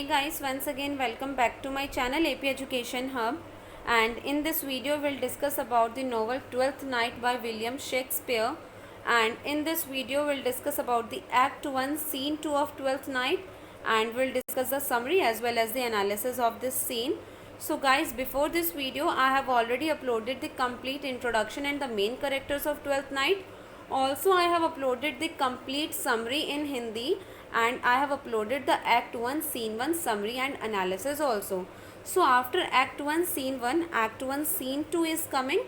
guys, once again welcome back to my channel AP Education Hub, and in this video we'll discuss about the novel Twelfth Night by William Shakespeare. And in this video we'll discuss about the Act 1 Scene 2 of Twelfth Night, and we'll discuss the summary as well as the analysis of this scene. So guys, before this video I have already uploaded the complete introduction and the main characters of Twelfth Night. Also I have uploaded the complete summary in Hindi, and I have uploaded the Act 1 Scene 1 summary and analysis also. So after Act 1 Scene 1, Act 1 Scene 2 is coming.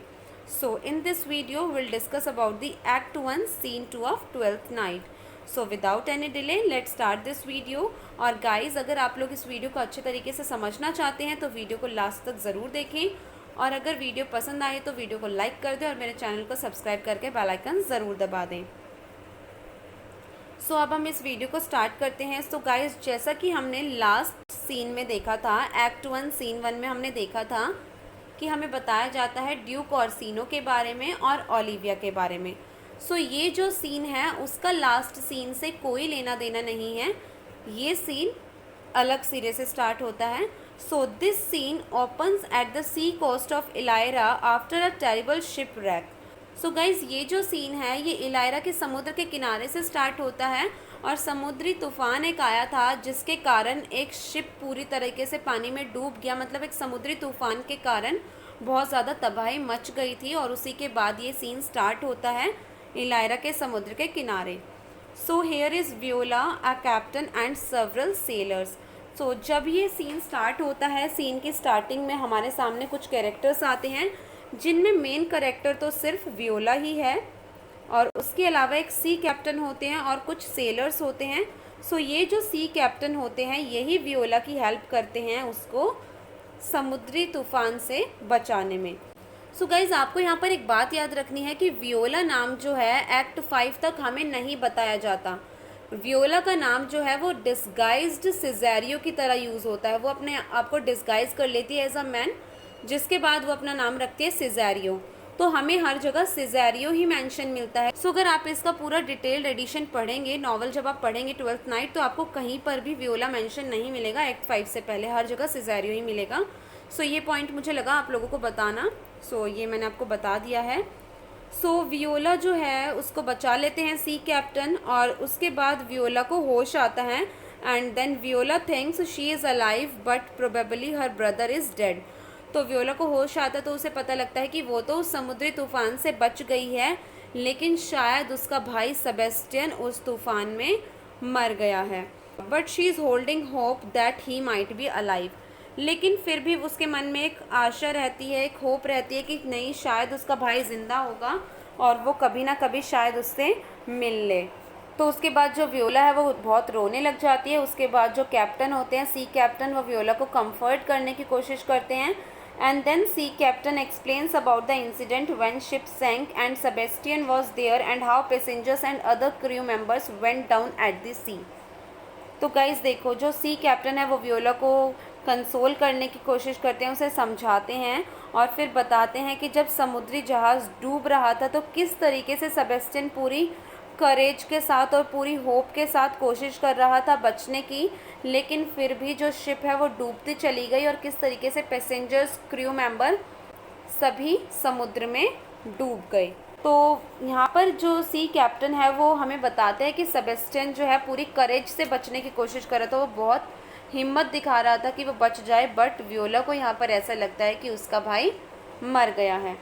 So in this video we'll discuss about the Act 1 Scene 2 of Twelfth Night. So without any delay let's start this video. और guys, अगर आप लोग इस video को अच्छे तरीके से समझना चाहते हैं तो वीडियो को लास्ट तक ज़रूर देखें, और अगर वीडियो पसंद आए तो वीडियो को लाइक कर दें और मेरे चैनल को सब्सक्राइब करके बेल आइकन ज़रूर दबा दें। सो अब हम इस वीडियो को स्टार्ट करते हैं। सो गाइस, जैसा कि हमने लास्ट सीन में देखा था, एक्ट 1 सीन 1 में हमने देखा था कि हमें बताया जाता है ड्यूक ऑर्सिनो के बारे में और ओलिविया के बारे में। सो ये जो सीन है उसका लास्ट सीन से कोई लेना देना नहीं है, ये सीन अलग सिरे से स्टार्ट होता है। So this scene opens at the sea coast of Illyria after a terrible shipwreck. So guys, ये जो सीन है ये इलायरा के समुद्र के किनारे से स्टार्ट होता है, और समुद्री तूफान एक आया था जिसके कारण एक शिप पूरी तरीके से पानी में डूब गया। मतलब एक समुद्री तूफान के कारण बहुत ज़्यादा तबाही मच गई थी, और उसी के बाद ये सीन स्टार्ट होता है इलायरा के समुद्र के किनारे। So here is Viola a captain and several sailors. So जब ये सीन स्टार्ट होता है, सीन की स्टार्टिंग में हमारे सामने कुछ कैरेक्टर्स आते हैं जिनमें मेन कैरेक्टर तो सिर्फ वियोला ही है, और उसके अलावा एक सी कैप्टन होते हैं और कुछ सेलर्स होते हैं। सो ये जो सी कैप्टन होते हैं यही वियोला की हेल्प करते हैं उसको समुद्री तूफान से बचाने में। सो गाइज़, आपको यहाँ पर एक बात याद रखनी है कि वियोला नाम जो है एक्ट 5 तक हमें नहीं बताया जाता। वियोला का नाम जो है वो डिस्गाइज्ड सिजेरियो की तरह यूज़ होता है। वो अपने आप को डिस्गाइज कर लेती है एज अ मैन, जिसके बाद वो अपना नाम रखती है सिजेरियो। तो हमें हर जगह सिजेरियो ही मेंशन मिलता है। सो अगर आप इसका पूरा डिटेल्ड एडिशन पढ़ेंगे, नॉवल जब आप पढ़ेंगे ट्वेल्थ नाइट, तो आपको कहीं पर भी वियोला मेंशन नहीं मिलेगा एक्ट 5 से पहले, हर जगह सिजेरियो ही मिलेगा। सो ये पॉइंट मुझे लगा आप लोगों को बताना, सो ये मैंने आपको बता दिया है। सो वियोला जो है उसको बचा लेते हैं सी कैप्टन, और उसके बाद वियोला को होश आता है, and then Viola thinks she is alive but probably her brother is dead. तो वियोला को होश आता तो उसे पता लगता है कि वो तो उस समुद्री तूफान से बच गई है, लेकिन शायद उसका भाई सेबेस्टियन उस तूफान में मर गया है। But she is holding hope that he might be alive. लेकिन फिर भी उसके मन में एक आशा रहती है, एक होप रहती है कि नहीं, शायद उसका भाई ज़िंदा होगा और वो कभी ना कभी शायद उससे मिल ले। तो उसके बाद जो वियोला है वो बहुत रोने लग जाती है। उसके बाद जो कैप्टन होते हैं, सी कैप्टन, वो वियोला को कंफर्ट करने की कोशिश करते हैं, and then sea captain explains about the incident when ship sank and Sebastian was there and how passengers and other crew members went down at the sea। तो गाइस देखो, जो सी कैप्टन है वो वियोला को कंसोल करने की कोशिश करते हैं, उसे समझाते हैं और फिर बताते हैं कि जब समुद्री जहाज़ डूब रहा था तो किस तरीके से सेबेस्टियन पूरी करेज के साथ और पूरी होप के साथ कोशिश कर रहा था बचने की, लेकिन फिर भी जो शिप है वो डूबती चली गई, और किस तरीके से पैसेंजर्स, क्रू मेंबर सभी समुद्र में डूब गए। तो यहाँ पर जो सी कैप्टन है वो हमें बताते हैं कि सेबेस्टियन जो है पूरी करेज से बचने की कोशिश कर रहा था, वो बहुत हिम्मत दिखा रहा था कि वो बच जाए, बट वियोला को यहाँ पर ऐसा लगता है कि उसका भाई मर गया है।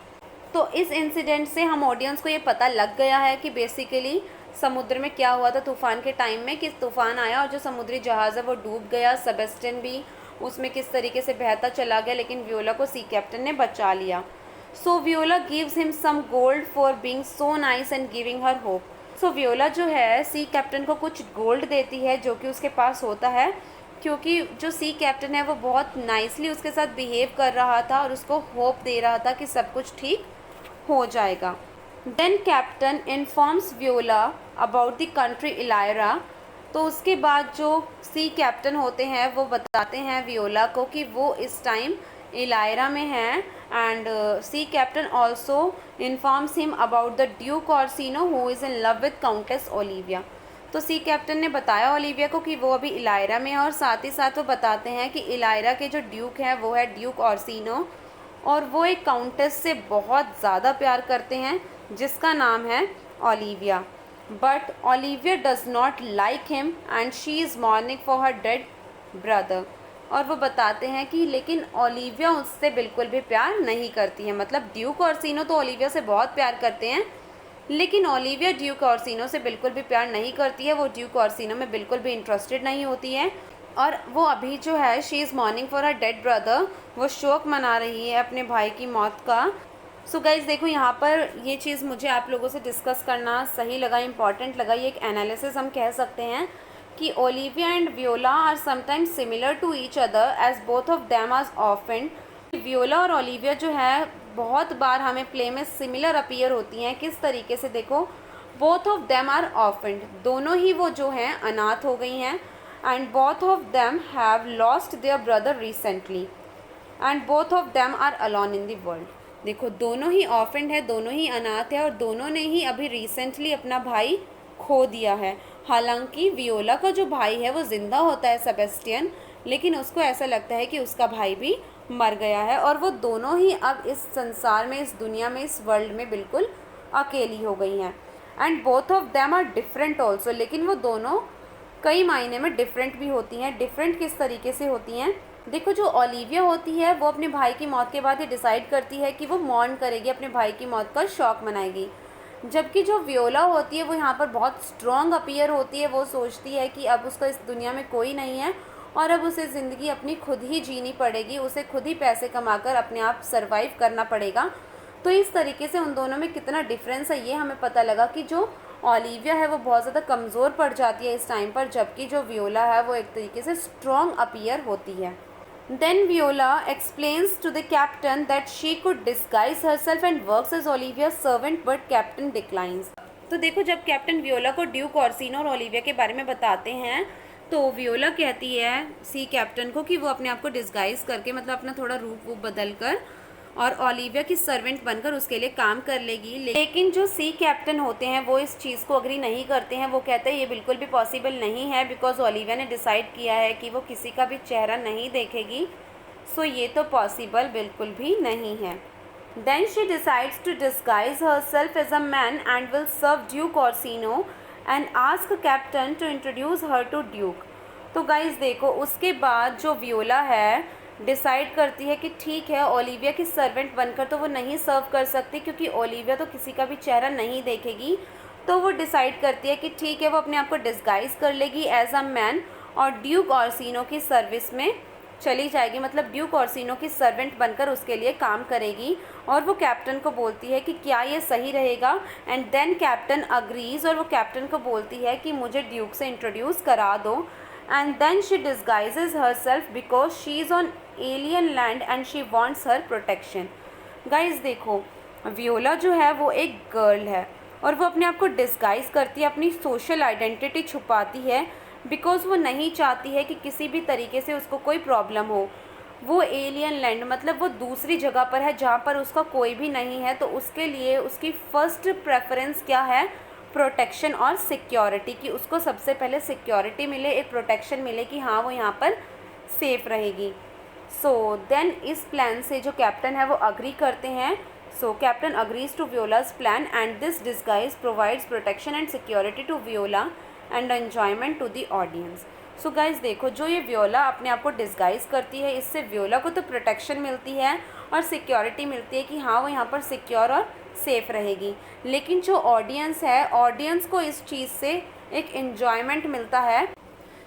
तो इस इंसिडेंट से हम ऑडियंस को ये पता लग गया है कि बेसिकली समुद्र में क्या हुआ था तूफ़ान के टाइम में, किस तूफ़ान आया और जो समुद्री जहाज़ है वो डूब गया, सेबेस्टियन भी उसमें किस तरीके से बहता चला गया, लेकिन वियोला को सी कैप्टन ने बचा लिया। So Viola gives him some gold for being so nice and giving her hope. So Viola जो है सी कैप्टन को कुछ गोल्ड देती है जो कि उसके पास होता है, क्योंकि जो सी कैप्टन है वो बहुत नाइसली उसके साथ बिहेव कर रहा था और उसको होप दे रहा था कि सब कुछ ठीक हो जाएगा। Then captain informs Viola about the country Illyria. तो उसके बाद जो सी कैप्टन होते हैं वो बताते हैं वियोला को कि वो इस टाइम इलायरा में हैं, and sea captain also informs him about the Duke Orsino who is in love with Countess Olivia. तो सी कैप्टन ने बताया ओलिविया को कि वो अभी इलायरा में है, और साथ ही साथ वो बताते हैं कि इलायरा के जो ड्यूक हैं वो है ड्यूक ऑर्सिनो, और वो एक काउंटेस से बहुत ज़्यादा प्यार करते हैं जिसका नाम है Olivia. But Olivia does not like him and she is morning for her dead brother. और वो बताते हैं कि लेकिन ओलिविया उससे बिल्कुल भी प्यार नहीं करती है। मतलब ड्यूक ऑर्सिनो तो ओलिविया से बहुत प्यार करते हैं, लेकिन ओलिविया ड्यूक ऑर्सिनो से बिल्कुल भी प्यार नहीं करती है। वो ड्यूक ऑर्सिनो में बिल्कुल भी इंटरेस्टेड नहीं होती है, और वो अभी जो है she is morning for her dead brother, वो शोक मना रही है अपने भाई की मौत का। सो गाइज देखो, यहाँ पर ये चीज़ मुझे आप लोगों से डिस्कस करना सही लगा, इम्पॉर्टेंट लगा। ये एक एनालिसिस हम कह सकते हैं कि Olivia and Viola are sometimes similar to each other as both of them are orphan. Viola और ओलिविया जो है बहुत बार हमें प्ले में सिमिलर अपीयर होती हैं। किस तरीके से, देखो, both of them are orphaned, दोनों ही वो जो हैं अनाथ हो गई हैं, and both of them have lost their brother recently, and both of them are alone in the world. देखो, दोनों ही ऑफेंड है, दोनों ही अनाथ है, और दोनों ने ही अभी रिसेंटली अपना भाई खो दिया है। हालांकि वियोला का जो भाई है वो ज़िंदा होता है, सेबेस्टियन, लेकिन उसको ऐसा लगता है कि उसका भाई भी मर गया है, और वो दोनों ही अब इस संसार में, इस दुनिया में, इस वर्ल्ड में बिल्कुल अकेली हो गई हैं। And both of them are different also, लेकिन वो दोनों कई मायने में डिफरेंट भी होती हैं। डिफरेंट किस तरीके से होती हैं, देखो, जो ओलिविया होती है वो अपने भाई की मौत के बाद ये डिसाइड करती है कि वो मॉर्न करेगी, अपने भाई की मौत का शौक मनाएगी। जबकि जो वियोला होती है वो यहाँ पर बहुत स्ट्रॉन्ग अपीयर होती है। वो सोचती है कि अब उसका इस दुनिया में कोई नहीं है, और अब उसे ज़िंदगी अपनी खुद ही जीनी पड़ेगी, उसे खुद ही पैसे कमाकर अपने आप सरवाइव करना पड़ेगा। तो इस तरीके से उन दोनों में कितना डिफरेंस है ये हमें पता लगा कि जो ओलिविया है वो बहुत ज़्यादा कमज़ोर पड़ जाती है इस टाइम पर, जबकि जो वियोला है वो एक तरीके से स्ट्रॉन्ग अपीयर होती है। Then Viola explains to the captain that she could disguise herself and works as Olivia's servant, but captain declines. तो देखो, जब कैप्टन वियोला को ड्यूक ऑर्सिनो और ओलिविया के बारे में बताते हैं तो वियोला कहती है सी कैप्टन को कि वो अपने आप को डिस्गाइज करके, मतलब अपना थोड़ा रूप बदल कर, और ओलिविया की सर्वेंट बनकर उसके लिए काम कर लेगी। लेकिन जो सी कैप्टन होते हैं वो इस चीज़ को अग्री नहीं करते हैं। वो कहते हैं ये बिल्कुल भी पॉसिबल नहीं है, बिकॉज ओलिविया ने डिसाइड किया है कि वो किसी का भी चेहरा नहीं देखेगी, सो ये तो पॉसिबल बिल्कुल भी नहीं है। Then she decides to disguise herself as a man and will serve Duke Orsino and ask captain to introduce her to Duke. तो गाइज देखो, उसके बाद जो वियोला है डिसाइड करती है कि ठीक है, ओलिविया की सर्वेंट बनकर तो वो नहीं सर्व कर सकती, क्योंकि ओलिविया तो किसी का भी चेहरा नहीं देखेगी। तो वो डिसाइड करती है कि ठीक है, वो अपने आप को डिस्गाइज कर लेगी एज अ मैन, और ड्यूक ऑर्सिनो की सर्विस में चली जाएगी। मतलब ड्यूक ऑर्सिनो की सर्वेंट बनकर उसके लिए काम करेगी। और वो कैप्टन को बोलती है कि क्या ये सही रहेगा, एंड देन कैप्टन अग्रीज़, और वो कैप्टन को बोलती है कि मुझे ड्यूक से इंट्रोड्यूस करा दो। And then she disguises herself because she is on alien land and she wants her protection. Guys देखो, वियोला जो है वो एक गर्ल है, और वो अपने आप को डिस्गाइज करती है, अपनी सोशल आइडेंटिटी छुपाती है, बिकॉज वो नहीं चाहती है कि किसी भी तरीके से उसको कोई प्रॉब्लम हो। वो एलियन लैंड, मतलब वो दूसरी जगह पर है जहाँ पर उसका कोई भी नहीं है, तो उसके लिए उसकी फ़र्स्ट प्रेफरेंस क्या है, प्रोटेक्शन और सिक्योरिटी की। उसको सबसे पहले सिक्योरिटी मिले, एक प्रोटेक्शन मिले कि हाँ वो यहाँ पर सेफ़ रहेगी। सो देन इस प्लान से जो कैप्टन है वो अग्री करते हैं। So captain agrees to Viola's plan and this disguise provides protection and security to Viola and enjoyment to the audience. So guys देखो, जो ये वियोला अपने आप को डिस्गाइज करती है, इससे वियोला को तो प्रोटेक्शन मिलती है और सिक्योरिटी मिलती है कि हाँ वो यहाँ पर सिक्योर और सेफ़ रहेगी। लेकिन जो ऑडियंस है, ऑडियंस को इस चीज़ से एक एन्जॉयमेंट मिलता है।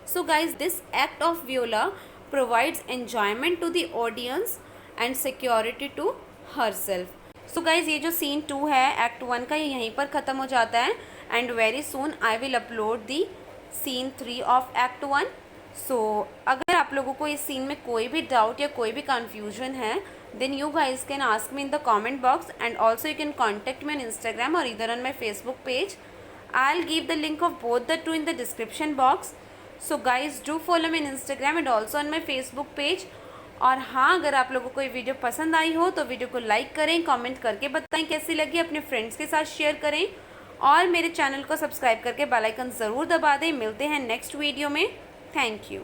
So guys this act of Viola provides enjoyment to the audience and security to herself. So guys, ये जो सीन 2 है एक्ट 1 का, ये यहीं पर ख़त्म हो जाता है, and very soon I will upload the scene 3 of act 1. So अगर आप लोगों को इस सीन में कोई भी डाउट या कोई भी कन्फ्यूजन है, then you guys can ask me in the comment box, and also you can contact me on Instagram or either on my Facebook page. I'll give the link of both the two in the description box. So guys, do follow me on Instagram and also on my Facebook page. और हाँ, अगर आप लोगों को ये video पसंद आई हो तो वीडियो को लाइक करें, कमेंट करके बताएं कैसी लगी, अपने फ्रेंड्स के साथ शेयर करें, और मेरे चैनल को सब्सक्राइब करके बेल आइकन ज़रूर दबा दें। मिलते हैं नेक्स्ट वीडियो में। Thank you.